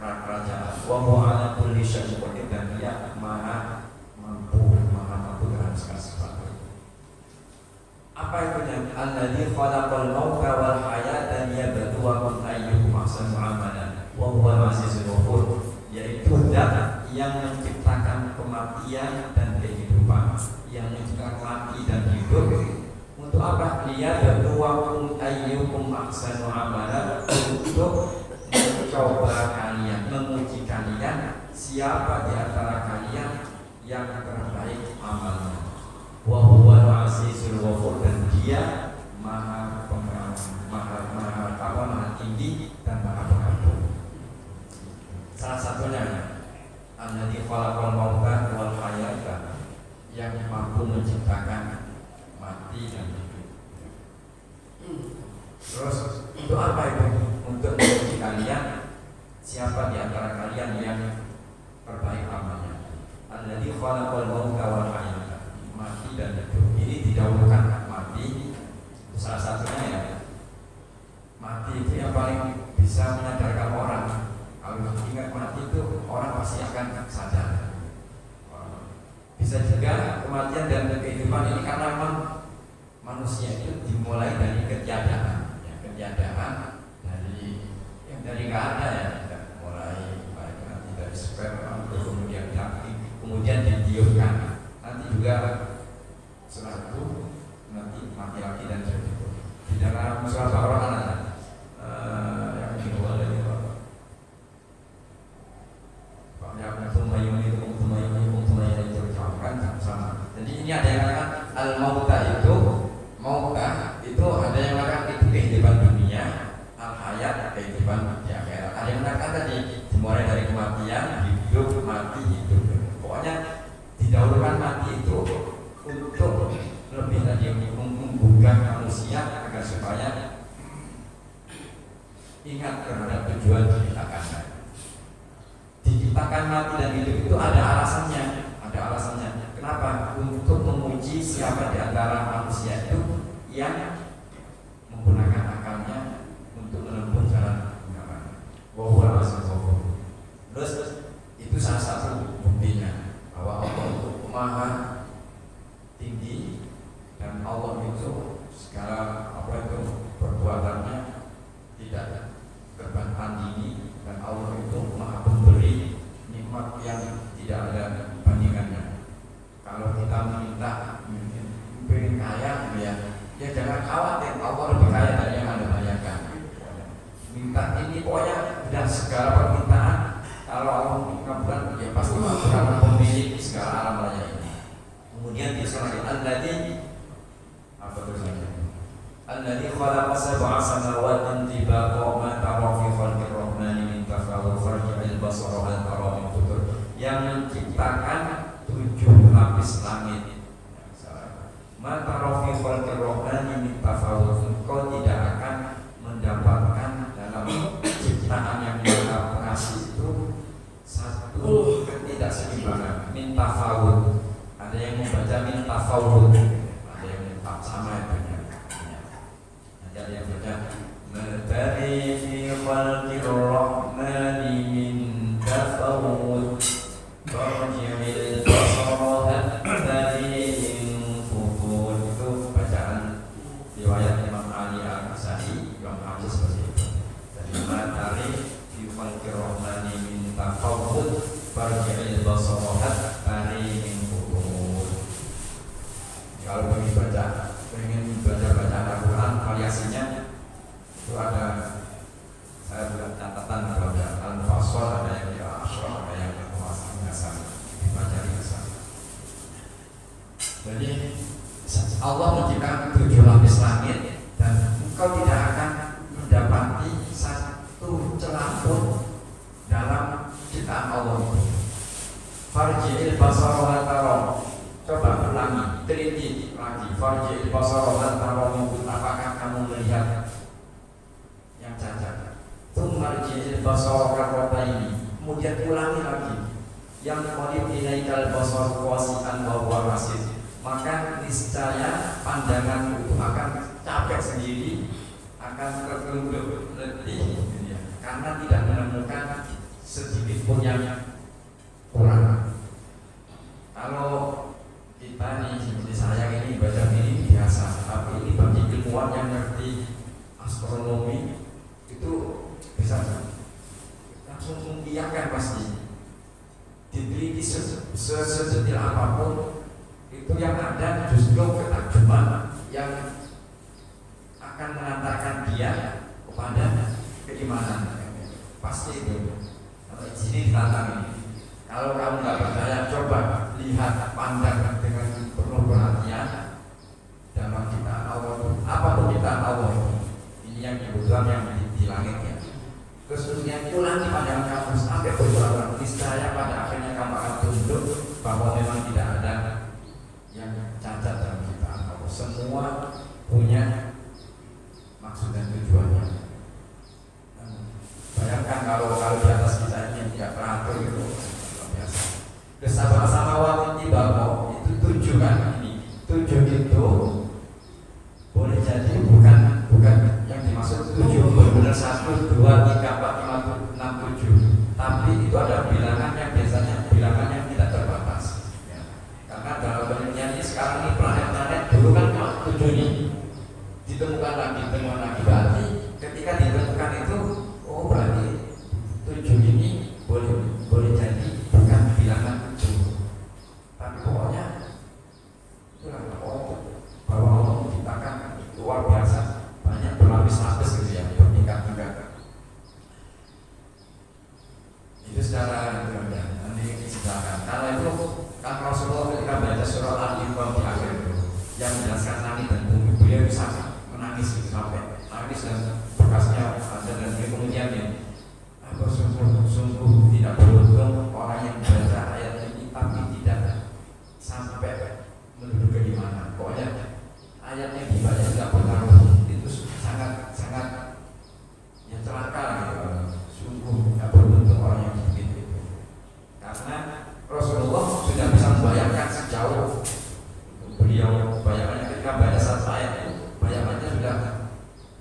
kerajaan. Wa huwa ala kulli syai'in qadir, dan dia maha mampu terhadap segala sesuatu. Apa itu yang alladzi khalaqal mauta wal hayata liyabluwakum ayyukum ahsanu amalan wa huwal azizul ghafur. Yaitu zat yang menciptakan kematian dan kehidupan, yang menciptakan mati dan hidup. Untuk apa? Liyabluwakum ayyukum ahsanu amalan, untuk mencoba kalian, menguji kalian siapa di antara kalian yang terbaik amalnya. Wa huwal azizul ghafur, dan dia maha tinggi dan maha pengampun. Salah satunya alladzi khalaqal mauta wal hayata, yang mampu menciptakan mati dan hidup. Terus itu apa itu? Untuk menguji kalian siapa di antara kalian yang terbaik amalnya. Alladzi khalaqal mauta wal hayata, mati dan hidup. Ini didahulukan mati. Salah satunya ya mati itu yang paling bisa menyadarkan orang. Kalau ingat mati itu orang pasti akan sadar. Bisa juga kematian dan kehidupan ini karena memang manusia itu dimulai dari ketiadaan, dari nggak ada ya, mulai nanti dari sperma, kemudian mati, kemudian ditiupkan, nanti juga setelah itu nanti mati lagi dan jadi di dalam surat Al-Baqarah ada yang kedua dari Jadi ini ada yang mengatakan al-mauta itu ada yang mengatakan itu kehidupan dunia, al-hayat kehidupan di akhirat. Ada yang mengatakan tadi dimulai dari kematian, hidup, mati, hidup. Pokoknya didahulukan mati itu untuk lebih tadi menggugah manusia tujuan diciptakannya. Diciptakan mati dan hidup itu ada alasannya. Kenapa? Untuk menguji siapa di antara manusia itu yang menggunakan akalnya untuk menempuh jalan kebenaran. Bahwa terus itu salah satu buktinya bahwa Allah itu maha tinggi dan Allah itu segala perbuatannya tidak terbandingi, dan Allah itu maha pemberi nikmat yang tidak ada bandingannya. Kalau kita minta pengen kaya, ya jangan khawatir, Allah lebih kaya dari yang Anda bayangkan. Minta ini pokoknya dan segala permintaan, kalau Allah mengabulkan, ya pasti mengabulkan pemilik segala alam raya ini. Kemudian dia selanjutnya Alladzi apa tulisannya? Alladzi khalaqa sab'a samawati tibaqa ma tara fi khalqir rahmani min tafawut farji'il basara hal tara min futur, yang menciptakan 7 lapis langit. Ma tara fi khalqir rahmani min tafawut, engkau tidak akan mendapatkan dalam ciptaan yang Maha Pengasih itu satu ketidakseimbangan. Min tafawut, ada yang membaca min tafawut, ada yang tak sama itu. Ada yang baca matari fi khalqir rahmani min tafawut farji'il basara tadi futur. Itu bacaan riwayat Imam Ali Al-Asai, Imam Ali seperti itu. Dari matari fi khalqir rahmani min tafawut farji'il basara tadi futur. Kalau pengen baca bacaan Al-Quran variasinya itu ada, saya buat catatan, ada Al-Fasol, ada yang di Al-Ashraf, ada yang di Al-Hasan, dibaca di sana. Jadi Allah menciptakan 7 lapis langit, dan engkau tidak akan mendapati satu celah pun dalam ciptaan Allah itu. Farji'il basara hal tara, coba ulangi, teliti lagi. Farji'il basara hal tara, apakah kamu melihat yang cacat? Tumarji'il basara karrataini, kemudian ulangi lagi. Yang qalib ilaikal basar qasi'an wa huwa rasid, maka niscaya pandangan itu akan capek sendiri, akan tergelundung letih, karena tidak menemukan sedikit pun yang kurang. Kalau kita nih seperti saya ini baca ini biasa, tapi ini bagi ilmuwan yang ngerti astronomi itu bisa langsung mengiyakan pasti. Diteliti sedetil apapun, itu yang ada justru ketakutan yang akan mengantarkan dia kepada keimanan. Pasti itu. Kalau di sini ditantang ini. Kalau kamu nggak percaya, coba lihat, pandang dengan penuh perhatian dalam ciptaan Allah. Apa penciptaan Allah? Ini yang kebetulan yang di langit ya. Terus yang ulangi pandangan kamu sampai berbulan, niscaya pada akhirnya kamu akan tunduk bahwa memang tidak ada yang cacat dalam ciptaan Allah. Semua punya maksud dan tujuannya. Bayangkan kalau di atas kita ini yang tidak teratur itu biasa. Bersama-sama waktu tiba itu 7 kan ini. 7 itu boleh jadi bukan yang dimaksud 7 benar 1, 2, 3, 4, 5, 6, 7. Tapi itu ada bilangan yang biasanya bilangan yang tidak terbatas. Ya. Karena dalam penelitian ini sekarang ini planet-planet dulu kan cuma 7 nih. Ditemukan lagi. Berarti ketika ditemukan itu, oh berarti 7 ini boleh jadi bukan bilangan 7. Tapi pokoknya itulah bahwa Allah menciptakan luar biasa, banyak berlapis-lapis gitu ya, bertingkat-tingkat. Itu secara nanti silakan. Karena itu kan Rasulullah ketika baca surah Al-Imran di akhir itu yang menjelaskan langit dan bumi, beliau bisa menangis gitu, sampai nangis dan bekasnya ada, dan kemudian ya sungguh tidak beruntung orang yang baca ayat ini tapi tidak sampai menuju keimanan. Pokoknya ayatnya dibaca tidak berpengaruh, itu sangat ya celaka gitu. ketika baca satu ayat itu bayangannya sudah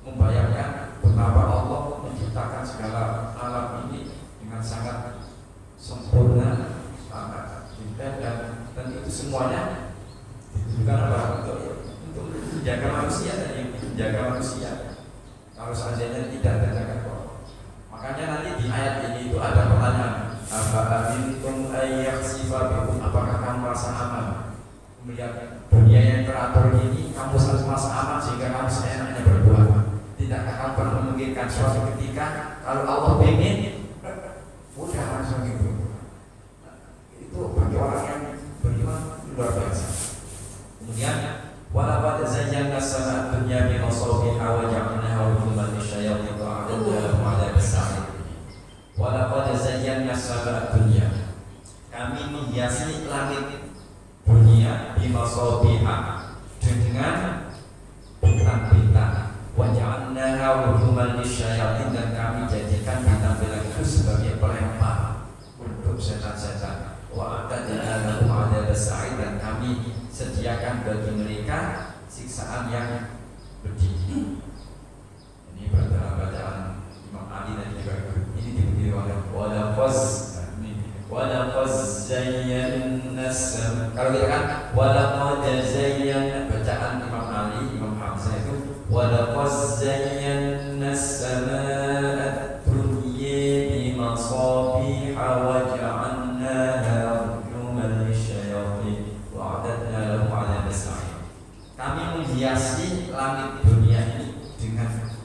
membayangkan betapa Allah menciptakan segala alam ini dengan sangat sempurna, sangat detail dan itu semuanya ditujukan apa? Untuk menjaga manusia dan menjaga manusia. Kalau seandainya tidak ada makanya nanti di ayat ini itu ada pertanyaan, apa amintum ayyakhsifa bikum, apakah kamu merasa aman melihat dunia yang teratur ini, kamu harus merasa aman sehingga kamu seenaknya berbuat? Tidakkah kamu pernah memikirkan suatu ketika kalau Allah ingin udah langsung gitu? Itu bagi orang yang beriman luar biasa. Kemudian walaqad zayyana as-samaa'a ad-dunya bi masabiha wa ja'alnaha rujuman lisyayatin wa a'tadna lahum 'adzabas sa'ir. Walaqad zayyana as-samaa'a ad-dunya, kami menghiasi langit dunia bi masabiha dengan bintang-bintang, wa ja'alnaha rujuman lisyayatin, dan kami jadikan bintang-bintang itu sebagai pelempar untuk setan-setan. Wa a'tadna lahum 'adzabas sa'ir, dan kami sediakan bagi mereka siksaan yang pedih. Ini bacaan Imam Ali dan juga ini diberi oleh walaqad zayyana. Kalau kita kan walaqad zayyana, bacaan Imam Ali, Imam Hamzah itu walaqad zayyana as-samaa'a ad-dunya bi masabiha wa ja'alnaha rujuman lisyayatin wa a'tadna lahum 'adzabas sa'ir. Kami menghiasi langit dunia ini dengan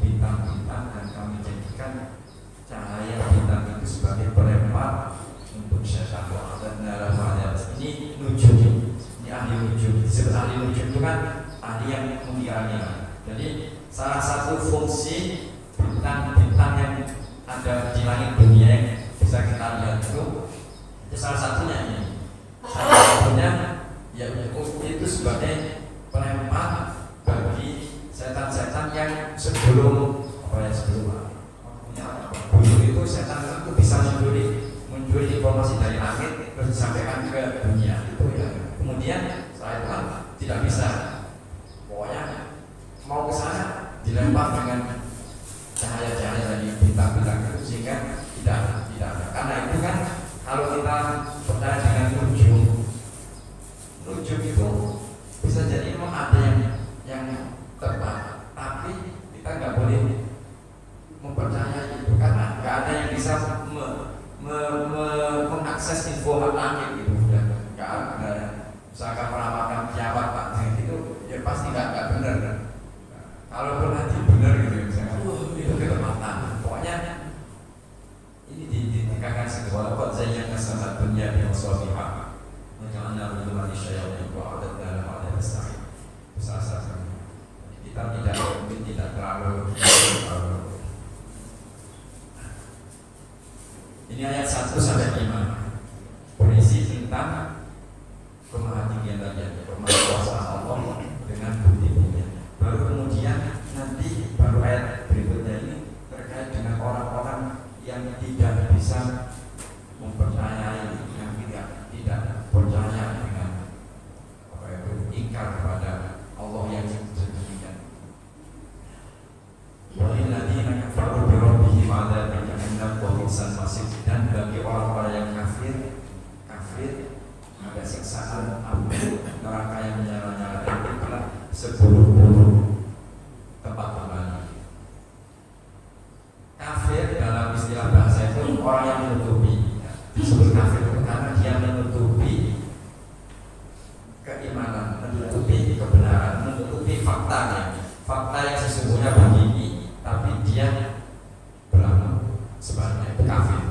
bintang-bintang dan kami jadikan cahaya bintang itu sebagai pelempar untuk setan. Wa a'tadna lahum 'adzabas sa'ir. Ini nujum, ini ahli nujum. Disebut ahli nujum itu kan ahli yang mengira-ngira. Jadi salah satu fungsi bintang-bintang yang ada di langit dunia yang bisa kita lihat itu salah satunya ini. Salah satunya ya itu sebagai pelempar bagi setan-setan yang sebelum dulu itu setan itu bisa mencuri informasi dari langit terus disampaikan ke dunia itu ya. Kemudian setelah itu kan tidak bisa, pokoknya mau ke sana dilempar dengan cahaya-cahaya dari bintang-bintang itu sehingga tidak ada. Karena itu kan kalau kita percaya dengan nujum itu bisa jadi memang ada yang tepat, tapi kita nggak boleh mempercayai itu karena nggak ada yang bisa mengakses info langit itu. Nggak ada. Misalkan meramalkan kiamat Pak, itu ya pasti nggak benar. Kalau nanti benar gitu misalnya, itu ketepatan. Pokoknya ini dikatakan sebuah kod zayyana as-samaa'a ad-dunya bi masabiha wa ja'alna rujuman lisyayatin wa a'tadna lahum 'adzabas sa'ir. Kita tidak terlalu. Ini ayat 1 sampai 5 berisi tentang kemahatinggian tadi, kemahakuasaan Allah dengan bukti-buktinya. Baru kemudian nanti baru ayat berikutnya ini terkait dengan orang-orang yang tidak bisa mempercayai, yang tidak percaya dengan ingkar kepada Allah yang sedemikian. Walilladzina kafaru bi rabbihim 'adzabun jahannam wa bi'sal masir, dan bagi orang-orang yang kafir ada siksaan api neraka yang menyala-nyala, dan itulah seburuk-buruk tempat kembali. Kafir dalam istilah bahasa itu orang yang menutupi. Disebut kafir itu karena dia menutupi keimanan, menutupi kebenaran, menutupi faktanya. Fakta yang sesungguhnya begini, tapi dia berlaku sebaliknya, kafir.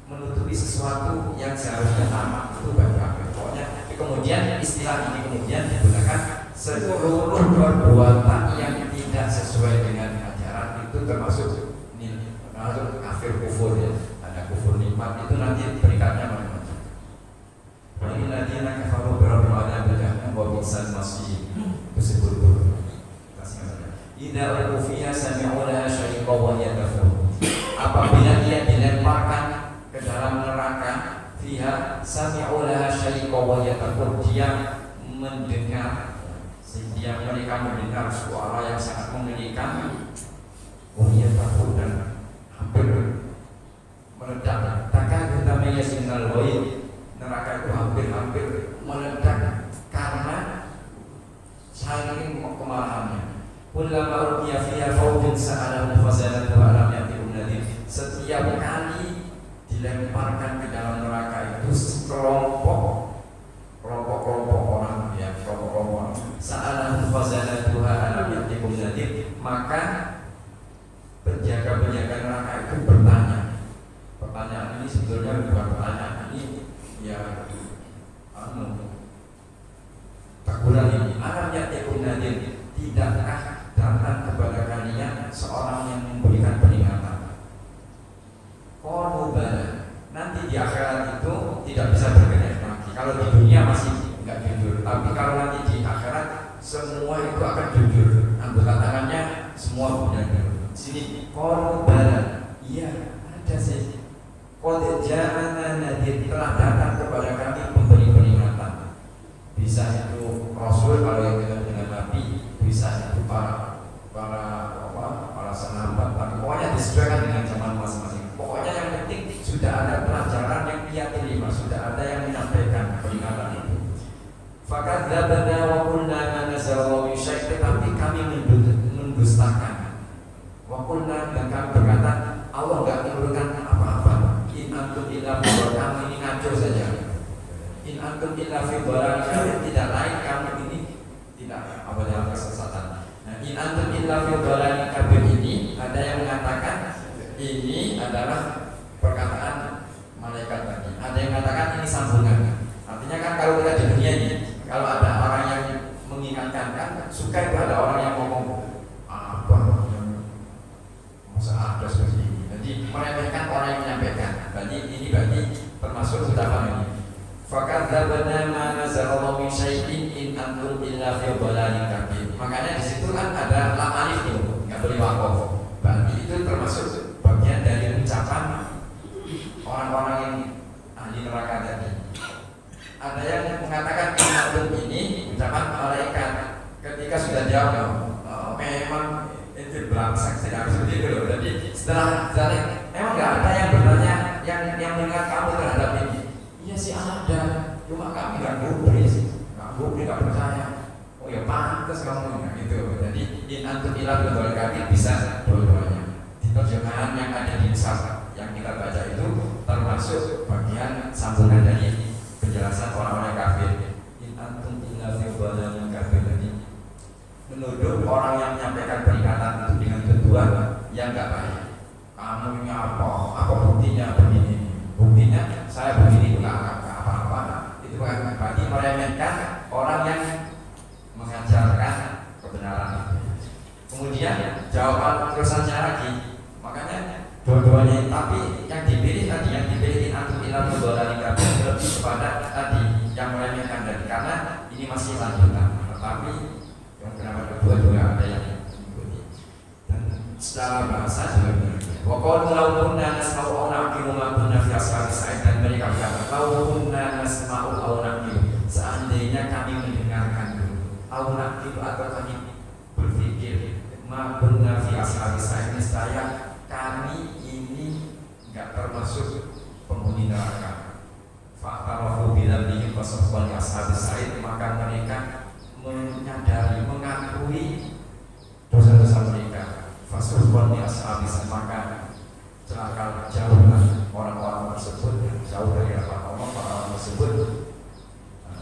Menutupi sesuatu yang seharusnya tamat itu baru kafir. Pokoknya kemudian istilah ini kemudian digunakan seluruh perbuatan yang tidak sesuai dengan ajaran itu termasuk kafir kufur ya. Ada kufur nikmat itu nanti berikatnya macam-macam. Walilladzina kafaru bi rabbihim 'adzabun jahannam wa bi'sal masir. Tersebut idza ulqu fiha sami'u laha syaiqan wa hiya tafur. Apabila dia dilemparkan ke dalam neraka, fiha sami'u laha syaiqan wa hiya tafur, dia mendengar, setiap mereka mendengar suara yang sangat mengerikan, oh iya takut dan hampir meledak. Takkan kita menyaksikan neraka itu hampir meledak karena saking kemarahannya. Kullama ulqiya fiha fawjun sa'alahum khazanatuha alam ya'tihum nadhir. Setiap kali dilemparkan ke dalam neraka itu sekelompok orang, ya kelompok sa'alahum khazanatuha alam ya'tihum nadhir, maka penjaga-penjaga neraka itu bertanya. Pertanyaan ini sebetulnya bukan pertanyaan, ini ya teguran ini. Alam ya'tihum nadhir, tidakkah datang kepada kalian seorang yang memberikan peringatan? Qalu bala. Nanti di akhirat itu tidak bisa bergerak lagi. Kalau di dunia masih enggak jujur, tapi kalau nanti di akhirat semua itu akan jujur. Anggota tangannya semua benar. Sini qalu bala. Iya, ada sih. Qad ja'ana nadhir, telah datang kepada kami pemberi peringatan. Bisa itu Rasul kalau yang kita dengan Nabi, bisa itu para sahabat, tapi pokoknya disesuaikan dengan zaman masing-masing. Pokoknya yang penting sudah ada pelajaran yang dia terima, sudah ada yang menyampaikan peringatan itu. Fakadzabna wa qulna ma nazzala min syai', tetapi kami mendustakan. Wa qulna, dan kami berkata Allah enggak menurunkan apa-apa. In antum illa fi dhalalin, ini ngaco saja. In antum illa fi dhalalin, tidak lain kamu ini tidak apa dalam kesesatan. Nah, in antum illa fi dhalalin kabir ini ada yang mengatakan ini adalah perkataan malaikat tadi. Ada yang mengatakan ini sambungan. Artinya kan kalau kita di dunia ini, kalau ada orang yang mengingatkan kan suka itu ada orang yang ngomong apa masa ada seperti ini. Jadi meremehkan orang yang menyampaikan. Berarti termasuk sudah paham ini. Fakadzabna ma nazzala min syai'in in antum illa fi dhalalin kabir. Makanya di situ kan ada lam alif itu, enggak boleh waqaf. Berarti itu termasuk bagian dari ucapan orang-orang yang ahli neraka tadi. Ada yang mengatakan in antum ini ucapan malaikat ketika sudah jawab memang itu belangsak tidak seperti itu loh. Jadi setelah memang enggak ada yang bertanya yang mengingat kamu terhadap ini. Iya sih ada, cuma kami nggak gubris, nggak percaya. Oh ya pantas kamu gitu. Jadi in antum illa fi dhalalin kabir bisa dua-duanya. Di terjemahan yang ada di Mushaf yang kita baca itu termasuk bagian sambungan dari penjelasan orang-orang kafir. In antum illa fi dhalalin kabir, tadi menuduh orang yang menyampaikan peringatan itu dengan tujuan yang nggak baik. Kamu ini apa buktinya begini? Buktinya saya begini bukan apa-apa. Itu bukan berarti meremehkan orang yang mengajarkan kebenaran. Kemudian jawaban terusannya lagi, makanya dua-duanya. Tapi yang dipilih tadi, yang dipilih antum illa fi dhalalin kabir lebih kepada tadi yang meremehkan tadi, karena ini masih lanjutan. Tetapi yang kenapa kedua-dua ada yang mengikuti. Dan secara bahasa juga benar. Wa qalu law kunna nasma'u aw na'qilu ma kunna fi ashabis sa'id, dan mereka berkata law kunna nasma'u aw na'qilu, seandainya kami mendengarkan aw na'qilu atau kami berpikir ma kunna fi ashabis sa'id, niscaya kami ini enggak termasuk penghuni neraka. Fa'tarafu bi dzambihim fasaqan ashabis sa'id, maka mereka menyadari, mengakui dosa-dosa mereka. Fasaqan ashabis, maka celaka jauhlah orang-orang tersebut, jauh dari orang-orang tersebut.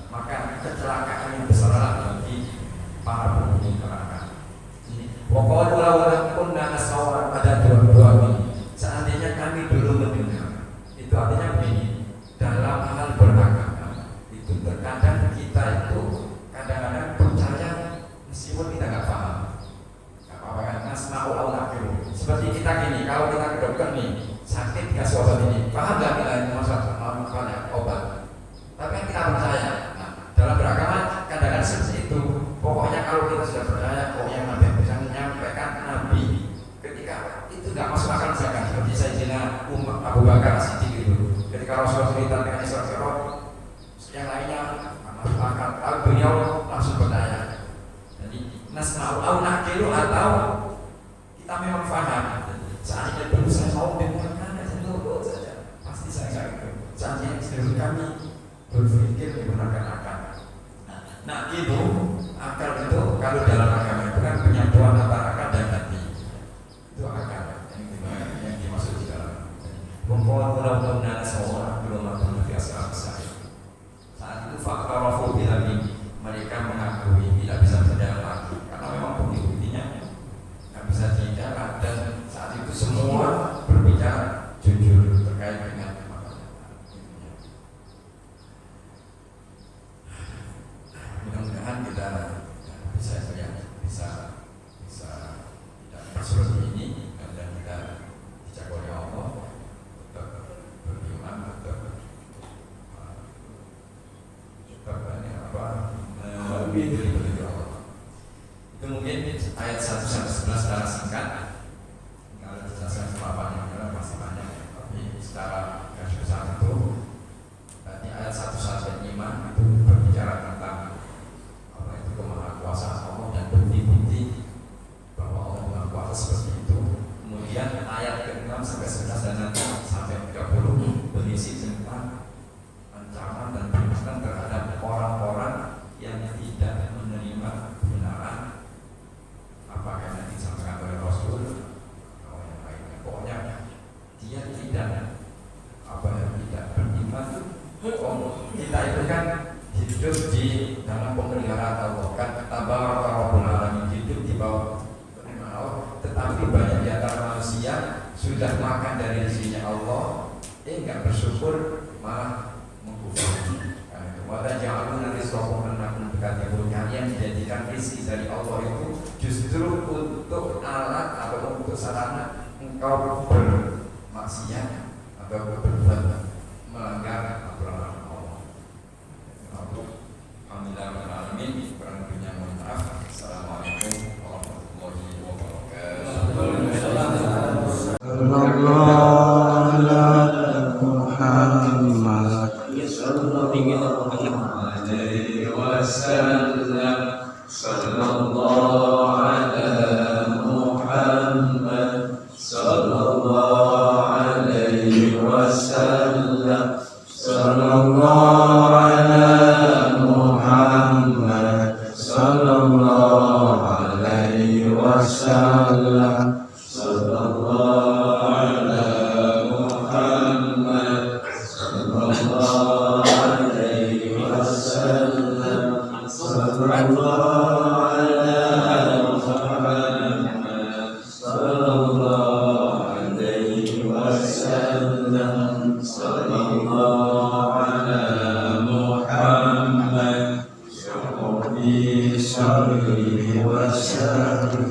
Maka kecelakaan yang besar bagi para penghuni neraka. Waqalu law kunna nasma'u, ada dua ini. Seandainya kami dulu mendengar, itu artinya begini. Dalam hal beragama itu terkadang kita itu langsung percaya. Jadi nasma'u au naqilu atau kita memang paham. Seandainya dulu saya mau menggunakan itu saja, pasti saya itu. Seandainya dulu kami berpikir menggunakan akal. Nah itu akal itu kalau dalam agama itu kan penyatuan antara akal dan hati. Itu akal yang dimaksud di dalam. Mumpung seorang belum mampu biasa besar. Saat itu faktor fobia mereka mengakui tidak bisa berjalan lagi karena memang bukti-buktinya nggak bisa dijalan, dan saat itu semua berbicara jujur terkait dengan mudah-mudahan kita bisa tidak seperti ini, dan kita dijaga oleh Allah untuk beriman, untuk itu mungkin ayat 1 sampai 11 secara singkat. Kalau dijelaskan semuanya masih banyak, tapi secara garis besar itu berarti ayat 1 sampai 5 itu berbicara tentang apa itu kemahakuasaan Allah dan bukti-bukti bahwa Allah Maha Kuasa seperti itu. Kemudian ayat ke-6 sampai 11 dan nanti sampai 30 berisi tentang ancaman dan peringatan terhadap orang-orang yang tidak menerima kebenaran apa yang disampaikan oleh Rasul atau yang lainnya. Pokoknya dia tidak beriman. Kita itu kan hidup di dalam pemeliharaan Allah, kan tabaraka rabbul alamin, hidup di bawah pemeliharaan Allah. Tetapi banyak di antara manusia sudah makan dari rezekinya Allah, enggak bersyukur, malah mengkufuri. Wala ja'aluna rizqakum annakum tukadzibun. Yang dijadikan rezeki dari Allah itu justru untuk alat atau untuk sarana engkau bermaksiat atau berbuat melanggar aturan Allah. Alhamdulillah alamin. Kurang lebihnya mohon maaf. Assalamualaikum warahmatullahi wabarakatuh. Sallallahu ala Muhammad alaihi wasallam. Sallallahu ala Muhammad sallallahu alaihi wasallam. Sallallahu ala Muhammad sallallahu alaihi wasallam. Sallallahu ala Muhammad sallallahu alaihi wasallam. Sallallahu ala Muhammad sallallahu alaihi wasallam. Sallallahu ala Muhammad ya Rabbi salli wa sallim.